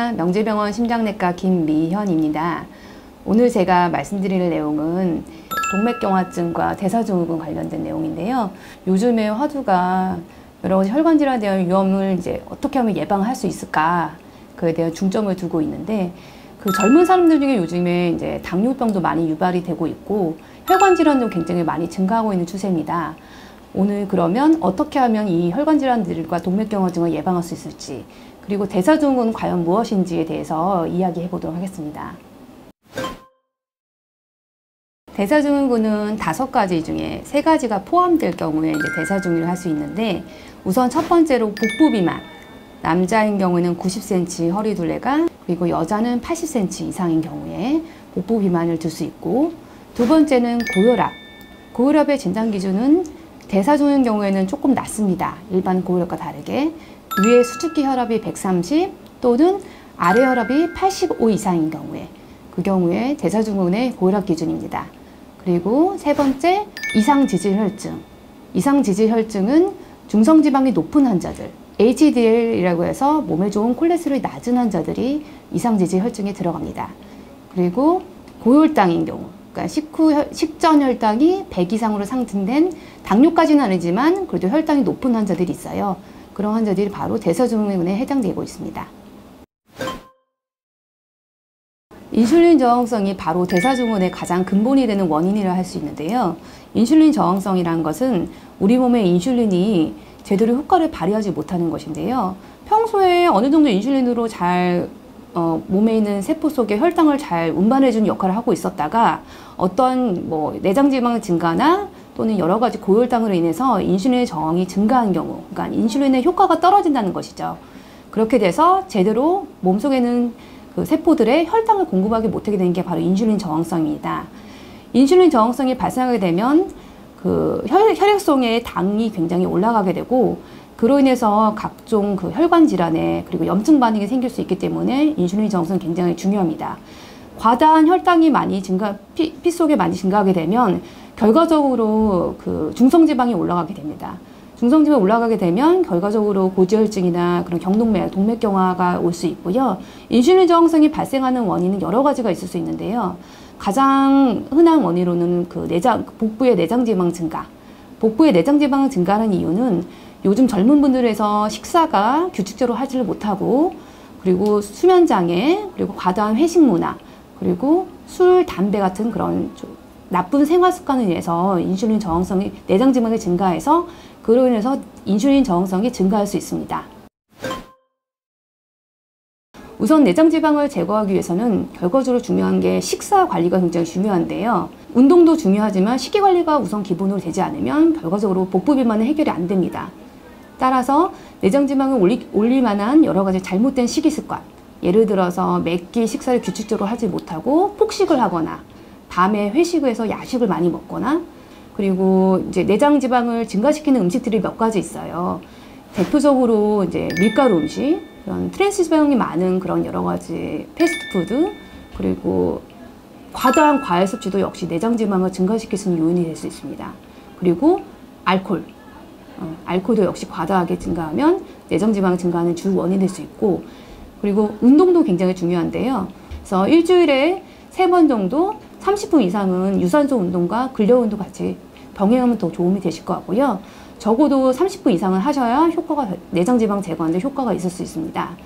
안녕하십니까. 명재병원 심장내과 김미현입니다. 오늘 제가 말씀드릴 내용은 동맥경화증과 대사증후군 관련된 내용인데요. 요즘에 화두가 여러 가지 혈관 질환에 대한 위험을 이제 어떻게 하면 예방할 수 있을까, 그에 대한 중점을 두고 있는데, 그 젊은 사람들 중에 요즘에 이제 당뇨병도 많이 유발이 되고 있고 혈관 질환도 굉장히 많이 증가하고 있는 추세입니다. 오늘 그러면 어떻게 하면 이 혈관 질환들과 동맥경화증을 예방할 수 있을지, 그리고 대사증후군은 과연 무엇인지에 대해서 이야기해 보도록 하겠습니다. 대사증후군은 5가지 중에 3가지가 포함될 경우에 이제 대사증후군을 할 수 있는데, 우선 첫 번째로 복부 비만. 남자인 경우는 90cm 허리둘레가, 그리고 여자는 80cm 이상인 경우에 복부 비만을 들 수 있고, 두 번째는 고혈압. 고혈압의 진단 기준은 대사증후군 경우에는 조금 낮습니다. 일반 고혈압과 다르게. 위에 수축기 혈압이 130 또는 아래 혈압이 85 이상인 경우에, 그 경우에 대사증후군의 고혈압 기준입니다. 그리고 세 번째, 이상지질혈증. 이상지질혈증은 중성지방이 높은 환자들, HDL이라고 해서 몸에 좋은 콜레스테롤이 낮은 환자들이 이상지질혈증에 들어갑니다. 그리고 고혈당인 경우, 그러니까 식전 혈당이 100 이상으로 상승된, 당뇨까지는 아니지만 그래도 혈당이 높은 환자들이 있어요. 그런 환자들이 바로 대사증후군에 해당되고 있습니다. 인슐린 저항성이 바로 대사증후군의 가장 근본이 되는 원인이라 할 수 있는데요. 인슐린 저항성이라는 것은 우리 몸의 인슐린이 제대로 효과를 발휘하지 못하는 것인데요. 평소에 어느 정도 인슐린으로 잘 몸에 있는 세포 속에 혈당을 잘 운반해주는 역할을 하고 있었다가 어떤 내장지방 증가나 또는 여러 가지 고혈당으로 인해서 인슐린의 저항이 증가한 경우, 그러니까 인슐린의 효과가 떨어진다는 것이죠. 그렇게 돼서 제대로 몸속에는 그 세포들의 혈당을 공급하지 못하게 되는 게 바로 인슐린 저항성입니다. 인슐린 저항성이 발생하게 되면 그 혈액속의 당이 굉장히 올라가게 되고, 그로 인해서 각종 그 혈관 질환에, 그리고 염증 반응이 생길 수 있기 때문에 인슐린 저항성은 굉장히 중요합니다. 과다한 혈당이 많이 피 속에 많이 증가하게 되면 결과적으로 그 중성지방이 올라가게 됩니다. 중성지방이 올라가게 되면 결과적으로 고지혈증이나 그런 경동맥, 동맥경화가 올 수 있고요. 인슐린 저항성이 발생하는 원인은 여러 가지가 있을 수 있는데요. 가장 흔한 원인으로는 그 복부의 내장지방 증가. 복부의 내장지방 증가하는 이유는 요즘 젊은 분들에서 식사가 규칙적으로 하지를 못하고, 그리고 수면장애, 그리고 과다한 회식 문화, 그리고 술, 담배 같은 그런 나쁜 생활 습관에 의해서 인슐린 저항성이, 내장지방이 증가해서 그로 인해서 인슐린 저항성이 증가할 수 있습니다. 우선 내장지방을 제거하기 위해서는 결과적으로 중요한 게 식사 관리가 굉장히 중요한데요. 운동도 중요하지만 식이관리가 우선 기본으로 되지 않으면 결과적으로 복부 비만은 해결이 안 됩니다. 따라서 내장지방을 올릴 만한 여러 가지 잘못된 식이습관, 예를 들어서 매끼 식사를 규칙적으로 하지 못하고 폭식을 하거나, 밤에 회식을 해서 야식을 많이 먹거나, 그리고 이제 내장지방을 증가시키는 음식들이 몇 가지 있어요. 대표적으로 이제 밀가루 음식, 그런 트랜스지방이 많은 그런 여러 가지 패스트푸드, 그리고 과다한 과일 섭취도 역시 내장지방을 증가시킬 수 있는 요인이 될 수 있습니다. 그리고 알코올. 알코올도 역시 과다하게 증가하면 내장지방이 증가하는 주 원인이 될 수 있고, 그리고 운동도 굉장히 중요한데요. 그래서 일주일에 3번 정도 30분 이상은 유산소 운동과 근력 운동 같이 병행하면 더 도움이 되실 것 같고요. 적어도 30분 이상은 하셔야 내장지방 제거하는 데 효과가 있을 수 있습니다.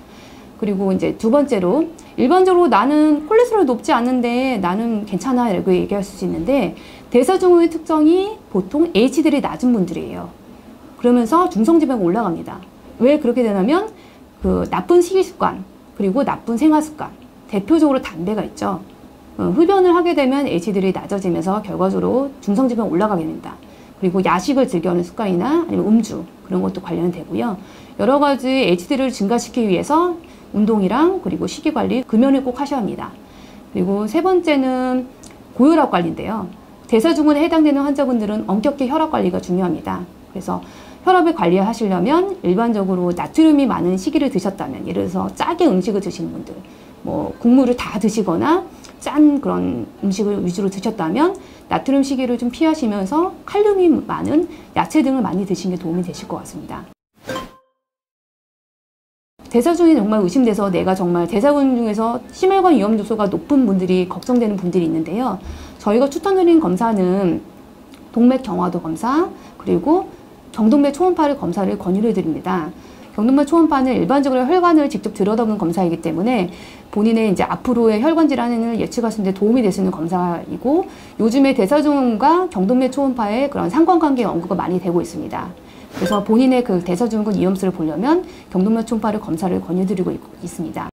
그리고 이제 두 번째로, 일반적으로 나는 콜레스테롤 높지 않은데 나는 괜찮아 이렇게 얘기할 수 있는데, 대사증후군의 특성이 보통 HDL이 낮은 분들이에요. 그러면서 중성지방이 올라갑니다. 왜 그렇게 되냐면 그 나쁜 식이습관, 그리고 나쁜 생활습관, 대표적으로 담배가 있죠. 흡연을 하게 되면 HDL이 낮아지면서 결과적으로 중성지방이 올라가게 됩니다. 그리고 야식을 즐겨하는 습관이나 아니면 음주, 그런 것도 관련되고요. 여러 가지 HDL을 증가시키기 위해서 운동이랑 그리고 식이관리, 금연을 꼭 하셔야 합니다. 그리고 세 번째는 고혈압 관리인데요. 대사증후군에 해당되는 환자분들은 엄격히 혈압 관리가 중요합니다. 그래서 혈압을 관리하시려면 일반적으로 나트륨이 많은 식이를 드셨다면, 예를 들어서 짜게 음식을 드시는 분들, 국물을 다 드시거나 짠 그런 음식을 위주로 드셨다면 나트륨 식이를 좀 피하시면서 칼륨이 많은 야채 등을 많이 드시는 게 도움이 되실 것 같습니다. 대사증이 정말 의심돼서 내가 정말 대사증 중에서 심혈관 위험 요소가 높은 분들이 걱정되는 분들이 있는데요. 저희가 추천드린 검사는 동맥 경화도 검사, 그리고 경동맥 초음파를 검사를 권유를 드립니다. 경동맥 초음파는 일반적으로 혈관을 직접 들여다보는 검사이기 때문에 본인의 이제 앞으로의 혈관 질환을 예측하시는 데 도움이 될 수 있는 검사이고, 요즘에 대사증후군과 경동맥 초음파의 그런 상관관계 연구가 많이 되고 있습니다. 그래서 본인의 그 대사증후군 위험수를 보려면 경동맥 초음파를 검사를 권유드리고 있습니다.